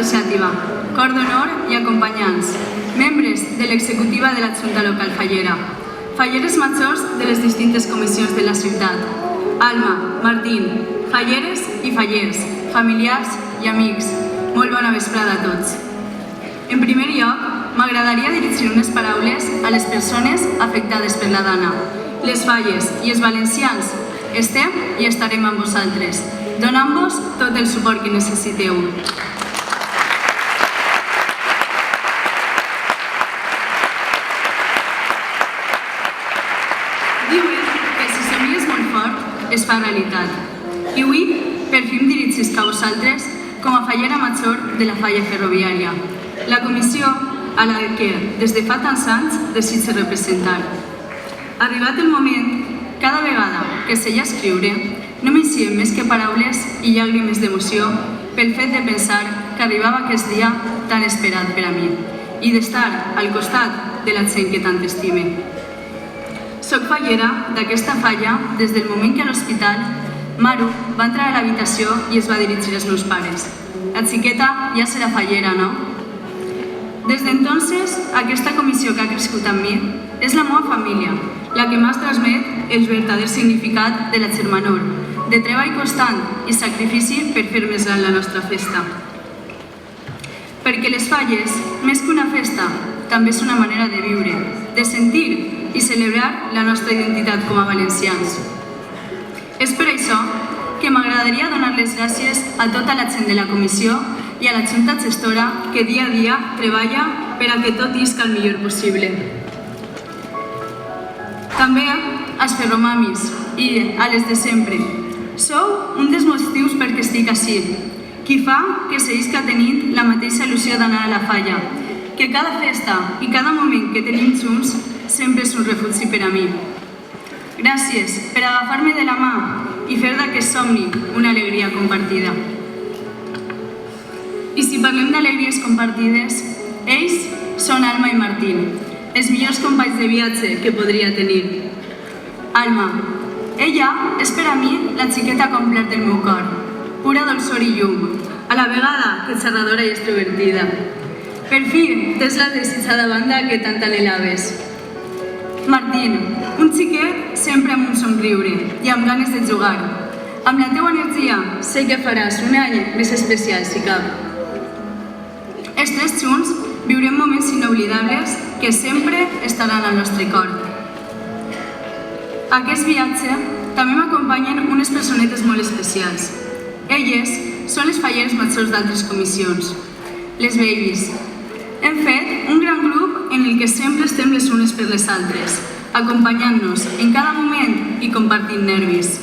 associativa, cor d'honor i acompanyants, membres de l'executiva de la Junta Local Fallera, falleres majors de les distintes comissions de la ciutat, Alma, Martín, falleres i fallers, familiars i amics, molt bona vesprada a tots. En primer lloc, m'agradaria dirigir unes paraules a les persones afectades per la Dana. Les Falles i els valencians estem i estarem amb vosaltres, donant-vos tot el suport que necessiteu. Diuen que si somies molt fort es fa realitat. I avui, per fi em dirigisc a vosaltres com a fallera major de la falla ferroviària, la comissió a la que des de fa tants anys desitjo representar. Arribat el moment, cada vegada que sella escriure, no m'eixien més que paraules i llàgrimes d'emoció pel fet de pensar que arribava aquest dia tan esperat per a mi i d'estar al costat de la gent que tant estime. Soc fallera d'aquesta falla des del moment que a l'hospital Maru va entrar a l'habitació i es va dirigir als meus pares. La xiqueta ja serà fallera, no? Des d'entonces, aquesta comissió que ha crescut amb mi és la meva família, la que m'ha transmet el verdader significat de la germanor, de treball constant i sacrifici per fer més gran la nostra festa. Perquè les falles, més que una festa, també és una manera de viure, de sentir i celebrar la nostra identitat com a valencians. És per això que m'agradaria donar les gràcies a tota la gent de la comissió i a la Junta Gestora que dia a dia treballa per a que tot isca el millor possible. També als ferromamis i a les de sempre. Sou un dels motius perquè estic ací, qui fa que seguisca tenint la mateixa il·lusió d'anar a la falla, que cada festa i cada moment que tenim junts sempre és un refugi per a mi. Gràcies per agafar-me de la mà i fer d'aquest somni una alegria compartida. I si parlem d'alegries compartides, ells són Alma i Martín, els millors companys de viatge que podria tenir. Alma, ella és per a mi la xiqueta completa del meu cor, pura dolçor i llum, a la vegada que xerradora i extrovertida. Per fi tens la desitjada banda que tant anhelaves. Martín, un xiquet sempre amb un somriure i amb ganes de jugar. Amb la teua energia sé que faràs un any més especial, si cap. Els tres junts viurem moments inoblidables que sempre estaran al nostre cor. A aquest viatge també m'acompanyen unes personetes molt especials. Elles són les falleres majors d'altres comissions, les babies. Hem fet un gran grup en el que sempre estem les unes per les altres, acompanyant-nos en cada moment i compartint nervis.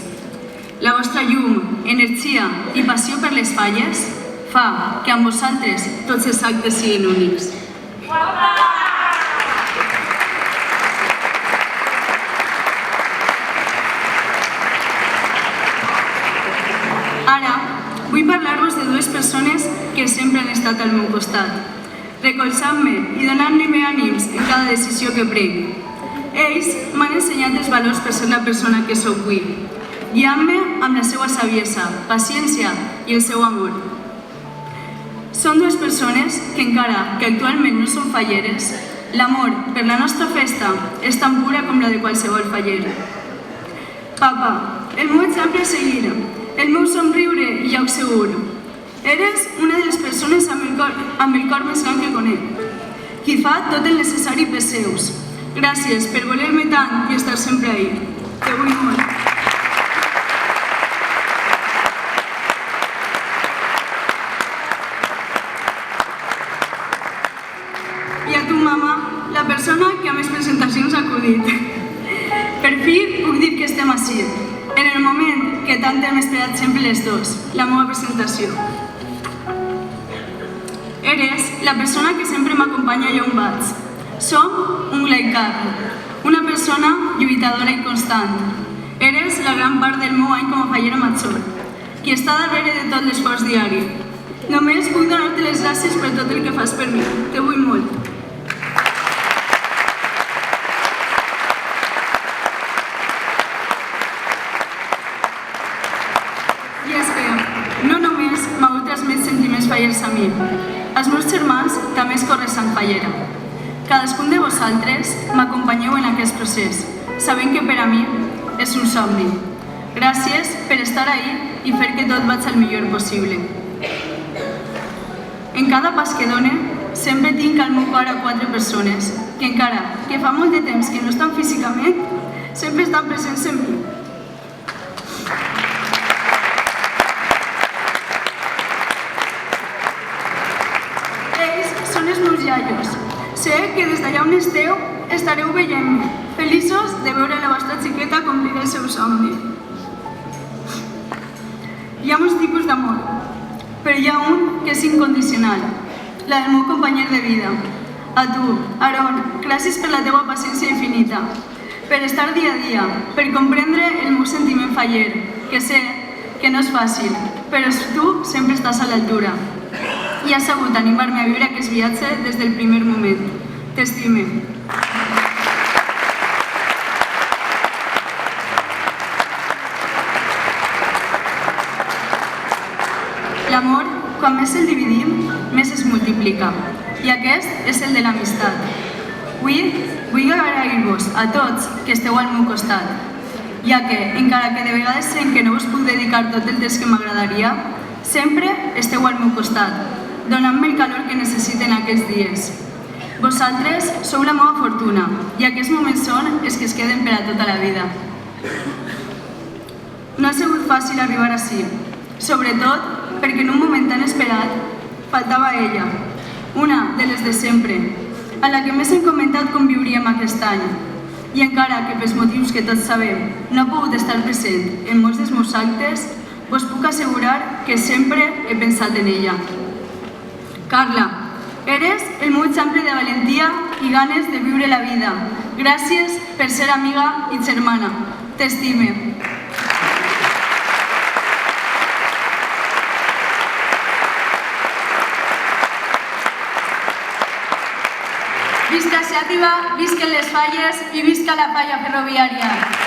La vostra llum, energia i passió per les falles fa que amb vosaltres tots els actes siguin únics. Ara vull parlar-vos de dues persones que sempre han estat al meu costat, recolzant-me i donant-me ànims en cada decisió que prenc. Ells m'han ensenyat els valors per ser la persona que sóc avui, guiant-me amb la seva saviesa, paciència i el seu amor. Són dues persones que, encara que actualment no són falleres, l'amor per la nostra festa és tan pura com la de qualsevol faller. Papa, el meu exemple a seguir, el meu somriure i lloc segur. Eres una de les persones amb el cor més gran que conec, qui fa tot el necessari per seus. Gràcies per voler-me tant i estar sempre ahí. Te vull molt. I a tu, mama, la persona que a més presentacions ha acudit. Per fi puc dir que estem ací, en el moment que tant hem esperat sempre les dos, la meva presentació. Eres la persona que sempre m'acompanya allà on vaig. Som un laicar, una persona lluitadora i constant. Eres la gran part del meu any com a fallera major, qui està darrere de tot l'esforç diari. Només puc donar-te les gràcies per tot el que fas per mi. Te vull molt. I és que no només m'heu transmès sentiments fallers a mi, Cadascun de vosaltres m'acompanyeu en aquest procés, sabent que per a mi és un somni. Gràcies per estar ahí i fer que tot vagi el millor possible. En cada pas que done, sempre tinc al meu cor a 4 persones que encara que fa molt de temps que no estan físicament, sempre estan presents en mi. Ells són els meus iaios. Sé que des d'allà on esteu estareu veient-me, feliços de veure la vostra xiqueta complir el seu somni. Hi ha molts tipus d'amor, però hi ha un que és incondicional, la del meu company de vida. A tu, Aaron, gràcies per la teva paciència infinita, per estar dia a dia, per comprendre el meu sentiment faller, que sé que no és fàcil, però tu sempre estàs a l'altura i has sabut animar-me a viure aquest viatge des del primer moment. T'estime. L'amor, quan més el dividim, més es multiplica. I aquest és el de l'amistat. Vull agrair-vos a tots que esteu al meu costat, ja que, encara que de vegades sent que no us puc dedicar tot el temps que m'agradaria, sempre esteu al meu costat, donant-me el calor que necessiten aquests dies. Vosaltres sou la meva fortuna i aquests moments són els que es queden per a tota la vida. No ha sigut fàcil arribar ací, sobretot perquè en un moment tan esperat faltava ella, una de les de sempre, a la que més hem comentat com viuríem aquest any. I encara que pels motius que tots sabem no ha pogut estar present en molts dels meus actes, us puc assegurar que sempre he pensat en ella. Carla, eres el meu exemple de valentia i ganes de viure la vida. Gràcies per ser amiga i germana. T'estime. Visca Xàtiva, visquen les falles i visca la falla ferroviària.